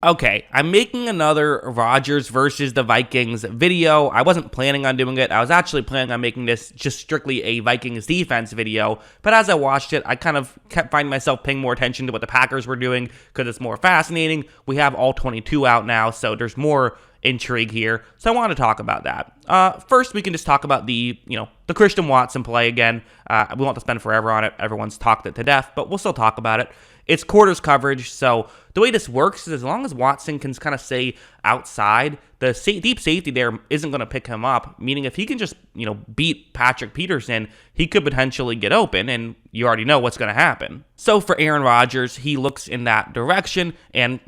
Okay, I'm making another Rodgers versus the Vikings video. I wasn't planning on doing it. I was actually planning on making this just strictly a Vikings defense video. But as I watched it, I kind of kept finding myself paying more attention to what the Packers were doing because it's more fascinating. We have all 22 out now, so there's more intrigue here. So I want to talk about that. First, we can just talk about the Christian Watson play again. We won't have to spend forever on it. Everyone's talked it to death, but we'll still talk about it. It's quarters coverage, so the way this works is as long as Watson can kind of stay outside, the deep safety there isn't going to pick him up, meaning if he can just, beat Patrick Peterson, he could potentially get open, and you already know what's going to happen. So for Aaron Rodgers, he looks in that direction, and,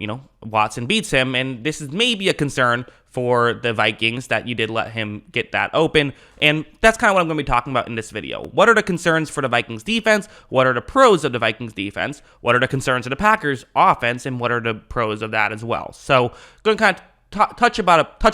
Watson beats him, and this is maybe a concern for the Vikings that you did let him get that open. And that's kind of what I'm going to be talking about in this video. What are the concerns for the Vikings defense? What are the pros of the Vikings defense? What are the concerns of the Packers offense? And what are the pros of that as well? So going to kind of touch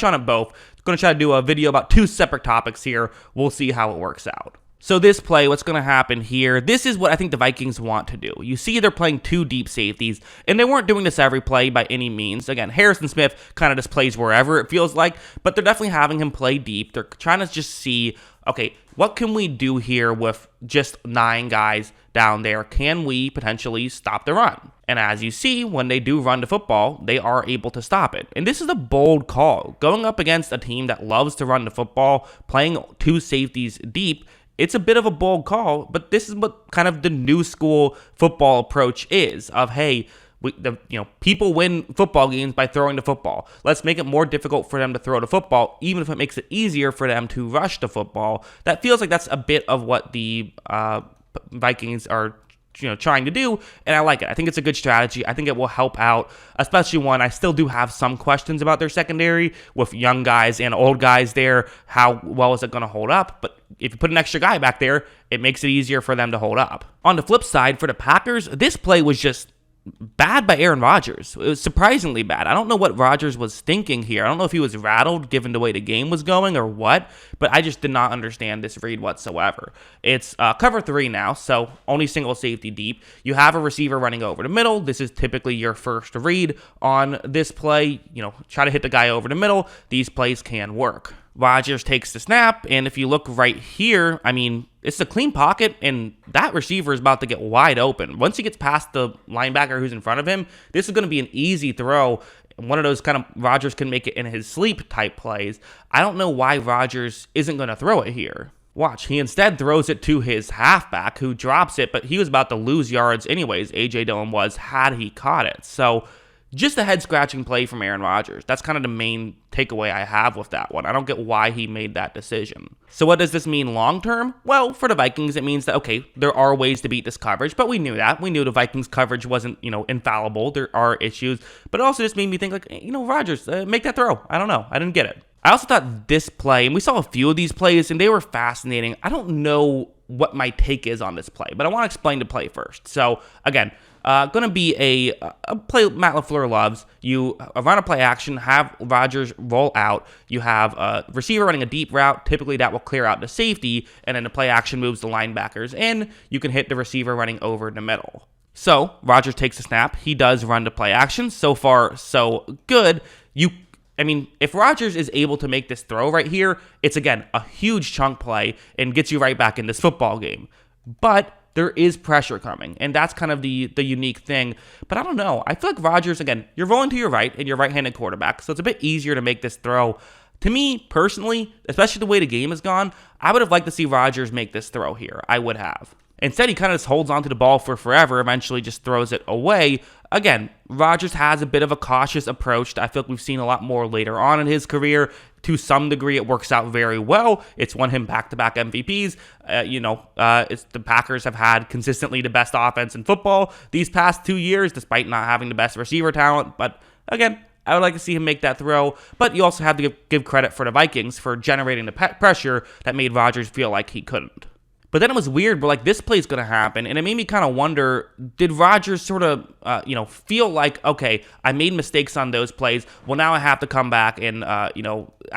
on it both. Going to try to do a video about two separate topics here. We'll see how it works out. So this play, what's going to happen here, this is what I think the Vikings want to do. You see they're playing two deep safeties, and they weren't doing this every play by any means. Again, Harrison Smith kind of just plays wherever it feels like, but they're definitely having him play deep. They're trying to just see, okay, what can we do here with just 9 guys down there? Can we potentially stop the run? And as you see, when they do run the football, they are able to stop it. And this is a bold call. Going up against a team that loves to run the football, playing two safeties deep, it's a bit of a bold call, but this is what kind of the new school football approach is of, hey, people win football games by throwing the football. Let's make it more difficult for them to throw the football, even if it makes it easier for them to rush the football. That feels like that's a bit of what the Vikings are trying to do, and I like it. I think it's a good strategy. I think it will help out, especially one, I still do have some questions about their secondary with young guys and old guys there. How well is it going to hold up? But if you put an extra guy back there, it makes it easier for them to hold up. On the flip side, for the Packers, this play was just bad by Aaron Rodgers. It was surprisingly bad. I don't know what Rodgers was thinking here. I don't know if he was rattled given the way the game was going or what, but I just did not understand this read whatsoever. It's cover 3 now, so only single safety deep. You have a receiver running over the middle. This is typically your first read on this play. Try to hit the guy over the middle. These plays can work. Rodgers takes the snap, and if you look right here, it's a clean pocket, and that receiver is about to get wide open. Once he gets past the linebacker who's in front of him, this is going to be an easy throw. One of those kind of Rodgers can make it in his sleep type plays. I don't know why Rodgers isn't going to throw it here. Watch, he instead throws it to his halfback who drops it, but he was about to lose yards anyways, A.J. Dillon was, had he caught it. So just a head-scratching play from Aaron Rodgers. That's kind of the main takeaway I have with that one. I don't get why he made that decision. So what does this mean long-term? Well, for the Vikings, it means that, okay, there are ways to beat this coverage, but we knew that. We knew the Vikings coverage wasn't, infallible. There are issues. But it also just made me think, like, Rodgers, make that throw. I don't know. I didn't get it. I also thought this play, and we saw a few of these plays, and they were fascinating. I don't know what my take is on this play, but I want to explain the play first. So, again, going to be a play Matt LaFleur loves. You run a play action, have Rodgers roll out. You have a receiver running a deep route. Typically, that will clear out the safety, and then the play action moves the linebackers in. You can hit the receiver running over the middle. So, Rodgers takes a snap. He does run the play action. So far, so good. If Rodgers is able to make this throw right here, it's, again, a huge chunk play and gets you right back in this football game. But there is pressure coming, and that's kind of the unique thing. But I don't know. I feel like Rodgers, again, you're rolling to your right, and you're right-handed quarterback, so it's a bit easier to make this throw. To me, personally, especially the way the game has gone, I would have liked to see Rodgers make this throw here. I would have. Instead, he kind of just holds onto the ball for forever, eventually just throws it away. Again, Rodgers has a bit of a cautious approach that I feel like we've seen a lot more later on in his career. To some degree, it works out very well. It's won him back-to-back MVPs. The Packers have had consistently the best offense in football these past 2 years, despite not having the best receiver talent. But again, I would like to see him make that throw. But you also have to give credit for the Vikings for generating the pressure that made Rodgers feel like he couldn't. But then it was weird, but this play's going to happen, and it made me kind of wonder, did Rodgers sort of, feel like, okay, I made mistakes on those plays, well, now I have to come back and, I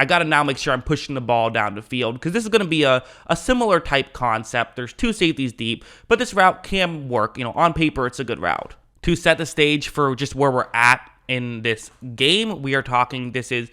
got to now make sure I'm pushing the ball down the field, because this is going to be a similar type concept. There's two safeties deep, but this route can work. On paper, it's a good route. To set the stage for just where we're at in this game. We are talking, this is,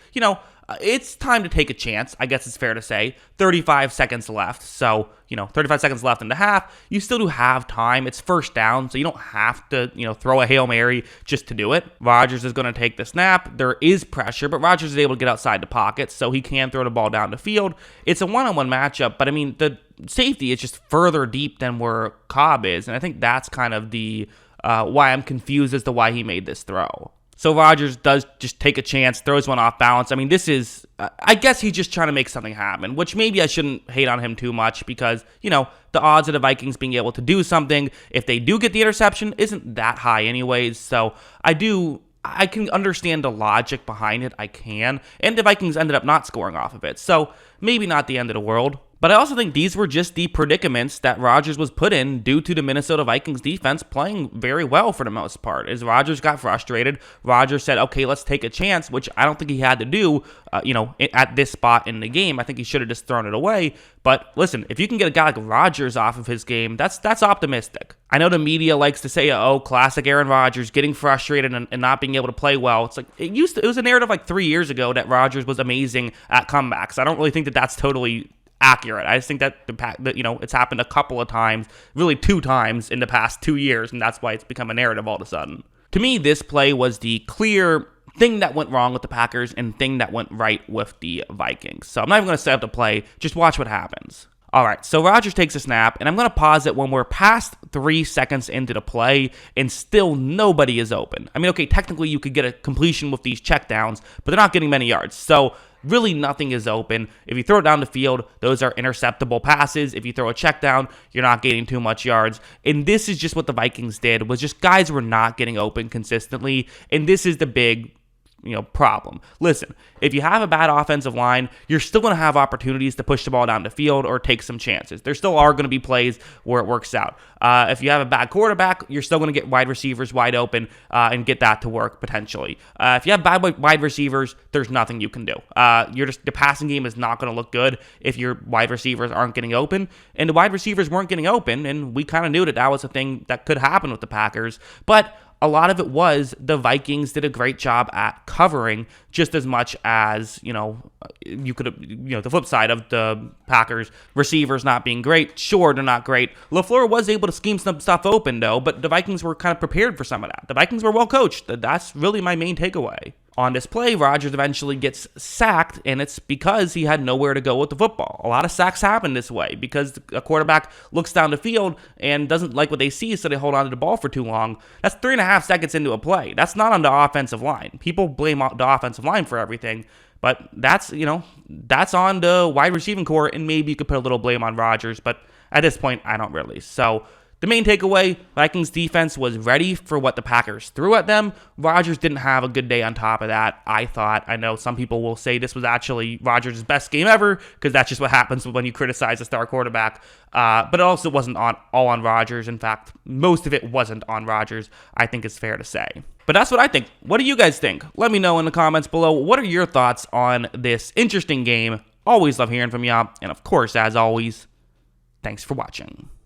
it's time to take a chance, I guess it's fair to say. 35 seconds left. So, 35 seconds left in the half. You still do have time. It's first down, so you don't have to, throw a Hail Mary just to do it. Rodgers is going to take the snap. There is pressure, but Rodgers is able to get outside the pocket, so he can throw the ball down the field. It's a one-on-one matchup, but I mean, the safety is just further deep than where Cobb is, and I think that's kind of the why I'm confused as to why he made this throw. So Rodgers does just take a chance, throws one off balance. I mean, this is, I guess he's just trying to make something happen, which maybe I shouldn't hate on him too much because, the odds of the Vikings being able to do something, if they do get the interception, isn't that high anyways. So I can understand the logic behind it. I can. And the Vikings ended up not scoring off of it. So maybe not the end of the world. But I also think these were just the predicaments that Rodgers was put in due to the Minnesota Vikings defense playing very well for the most part. As Rodgers got frustrated, Rodgers said, okay, let's take a chance, which I don't think he had to do, at this spot in the game. I think he should have just thrown it away. But listen, if you can get a guy like Rodgers off of his game, that's optimistic. I know the media likes to say, oh, classic Aaron Rodgers, getting frustrated and not being able to play well. It's like, it was a narrative like 3 years ago that Rodgers was amazing at comebacks. I don't really think that that's totally accurate. I just think that it's happened a couple of times, really 2 times in the past 2 years, and that's why it's become a narrative all of a sudden. To me, this play was the clear thing that went wrong with the Packers and thing that went right with the Vikings. So I'm not even going to set up the play, just watch what happens. All right, so Rodgers takes a snap, and I'm going to pause it when we're past 3 seconds into the play, and still nobody is open. I mean, okay, technically you could get a completion with these checkdowns, but they're not getting many yards. So really nothing is open. If you throw it down the field, those are interceptable passes. If you throw a check down, you're not getting too much yards. And this is just what the Vikings did, was just guys were not getting open consistently. And this is the big problem. Listen, if you have a bad offensive line, you're still going to have opportunities to push the ball down the field or take some chances. There still are going to be plays where it works out. If you have a bad quarterback, you're still going to get wide receivers wide open and get that to work potentially. If you have bad wide receivers, there's nothing you can do. The passing game is not going to look good if your wide receivers aren't getting open, and the wide receivers weren't getting open, and we kind of knew that was a thing that could happen with the Packers, but a lot of it was the Vikings did a great job at covering just as much as, you could have, the flip side of the Packers receivers not being great. Sure, they're not great. LaFleur was able to scheme some stuff open though, but the Vikings were kind of prepared for some of that. The Vikings were well coached. That's really my main takeaway. On this play, Rodgers eventually gets sacked, and it's because he had nowhere to go with the football. A lot of sacks happen this way because a quarterback looks down the field and doesn't like what they see, so they hold on to the ball for too long. That's 3.5 seconds into a play. That's not on the offensive line. People blame the offensive line for everything, but that's on the wide receiving core, and maybe you could put a little blame on Rodgers, but at this point, I don't really. So the main takeaway, Vikings defense was ready for what the Packers threw at them. Rodgers didn't have a good day on top of that, I thought. I know some people will say this was actually Rodgers' best game ever, because that's just what happens when you criticize a star quarterback. But it also wasn't all on Rodgers. In fact, most of it wasn't on Rodgers, I think it's fair to say. But that's what I think. What do you guys think? Let me know in the comments below. What are your thoughts on this interesting game? Always love hearing from y'all. And of course, as always, thanks for watching.